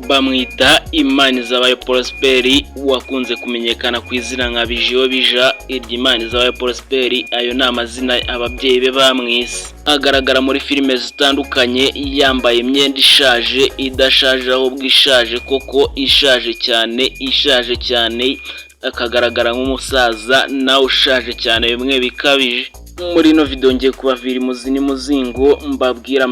bamwita Imanizabayo Prosperi wakunze kumenyekana ku izina nka Bijiyo Bija. Imanizabayo Prosperi ayo ni amazina ababyeyi be bamwise. Agaragara muri filime zitandukanye yambaye imyenda ishaje, idashaje ahubwo ishaje koko, ishaje cyane, akagaragara nk'umusaza nawe ushaje cyane bimwe bikabije. Muri ino video ngiye kubavira imuzi n'imuzingo, mbabwira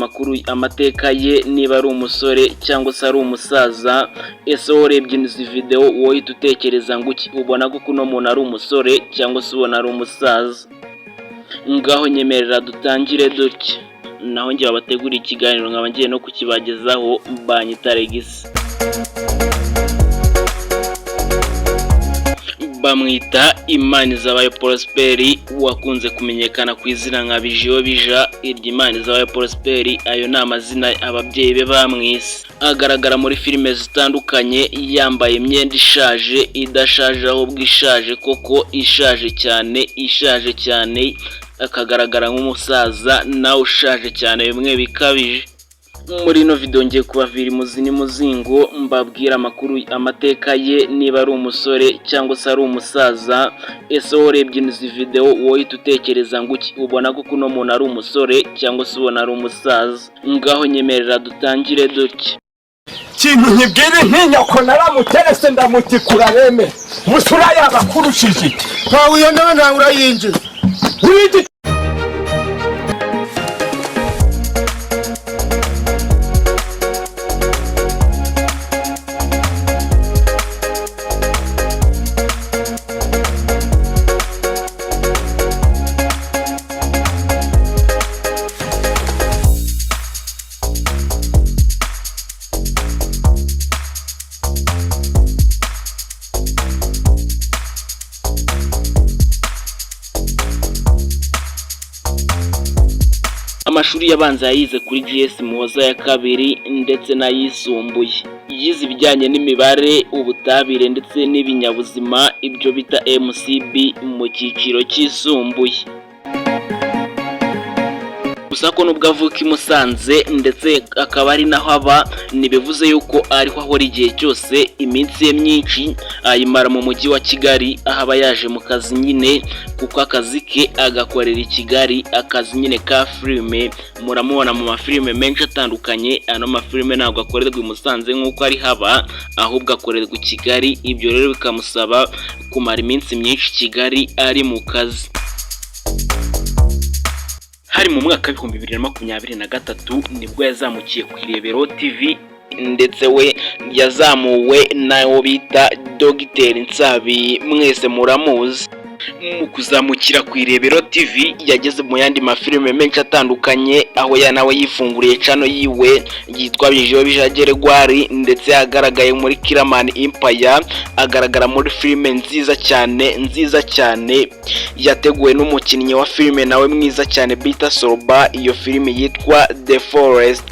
amateka ye, niba ari umusore cyangwa se ari umusaza. Ese urebye izi video wowe utekereza ngo iki? Ubona ko kuno muntu ari umusore cyangwa se ubona ari umusaza? Ngaho nyemerera dutangire dutya. Naho ngiye babategura ikiganiro nkaba ngiye no kukibagezaho, banyita Regis. Bamwita Imanizabayo Prosperi wakunze kumenyekana ku izina nka Bijiyo Bija. Imanizabayo Prosperi ayo ni amazina ababyeyi be bamwise. Agaragara muri filime zitandukanye yambaye imyenda ishaje, idashaje ahubwo ishaje koko, ishaje cyane, akagaragara nk'umusaza nawe ushaje cyane bimwe bikabije. Muri ino video ngiye kubavira imuzi n'imuzingo, mbabwira amateka ye, niba ari umusore cyangwa se ari umusaza. Ese urebye izi video wowe utekereza ngo iki? Ubona ko kuno muntu ari umusore cyangwa se ubona ari umusaza? Ngaho nyemerera dutangire dutya. Kintu nkibwire ntinyako naramuterese ndamutikura beme musura yabakurushije twawe iyo nawe ntawe urayinjiza wiki. Amashuri yabanza yayize kuri GS Muhoza ya kabiri ndetse n'ayisumbuye. Yize ibijyanye n'imibare, ubutabire ndetse n'ibinyabuzima, ibyo bita MCB mu cyiciro cyisumbuye. Gusa ko nubwo avuka i Musanze ndetse akaba ari naho aba, ntibivuze yuko ariho ahora igihe cyose. Iminsi ye myinshi ayimara mu mujyi wa Kigali, aho aba yaje mu kazi nyine, kuko akazi ke agakorera i Kigali, akazi nyine ka filime. Muramubona mu mafilime menshi atandukanye. Ano mafilime ntabwo akorerwa i Musanze nk'uko ari haba, ahubwo akorerwa i Kigali. Ibyo rero bikamusaba kumara iminsi myinshi i Kigali ari mu kazi. Hari mu mwaka wa 2023 nibwo yazamukiye ku Irebero TV, ndetse we yazamuwe nawo bita Dogiteri Nsabi, mwese muramuzi. Mu kuzamukira ku Irebero TV yageze mu yandi mafilime menshi atandukanye, aho nawe yifunguriye channel yiwe yitwa Bijiyo Bija Geregwari, ndetse yagaragaye muri Kiramani Empire. Agaragara muri filime nziza cyane yateguwe n'umukinnyi wa filime nawe mwiza cyane bita Soroba. Iyo filime yitwa The Forest.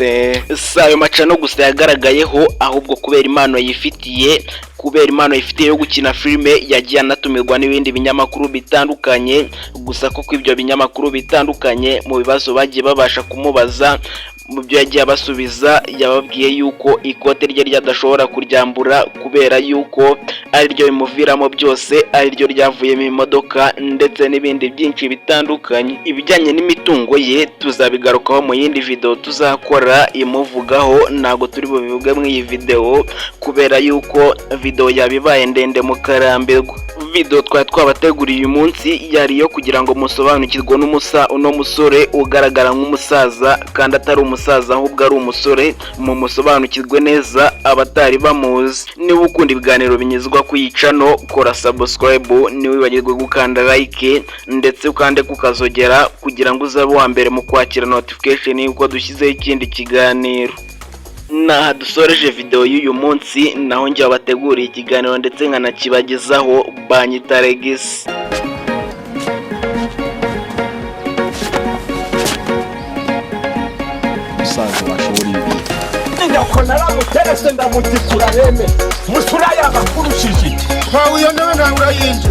Sayo macano gusa yagaragayeho, ahubwo kubera impano yifitiye yo gukina filime, yagiye anatumirwa n'ibindi binyamakuru bitandukanye. Gusa koko ibyo binyamakuru bitandukanye mu bibazo bagiye babasha kumubaza, mu byo yagiye abasubiza, yababwiye yuko ikote rye ryadashobora kuryambura kubera yuko ari ryo bimuviramo byose, ari ryo ryavuyemo imodoka ndetse n'ibindi byinshi bitandukanye. Ibijyanye n'imitungo ye tuzabigarukaho mu yindi video tuzakora imuvugaho, ntago turi bubivuge mu iyi video kubera yuko video yabibaye ndende mukarambirwa. Video twabateguriye uyu munsi yari yo kugira ngo musobanukirwe uno musore ugaragara nk'umusaza kandi atari umusaza ahubwo ari umusore, mu musobanukirwe neza abatari bamuzi. Niba ukunda ibiganiro binyuzwa ku yicano, kora subscribe, ntiwibagirwe gukanda like ndetse ukande kukazogera kugira ngo uzabe wa mbere mu kwakira notification yuko dushyizeho ikindi kiganiro. Naha dusoreje video y'uyu munsi, naho njye bateguriye ikiganiro ndetse nkanakibagezaho, banyita Regis. Musanze bashobora ibi nyako naramuterese ndamutikura beme musura yabakurushije twawe iyo nawe ntawe urayinjiza.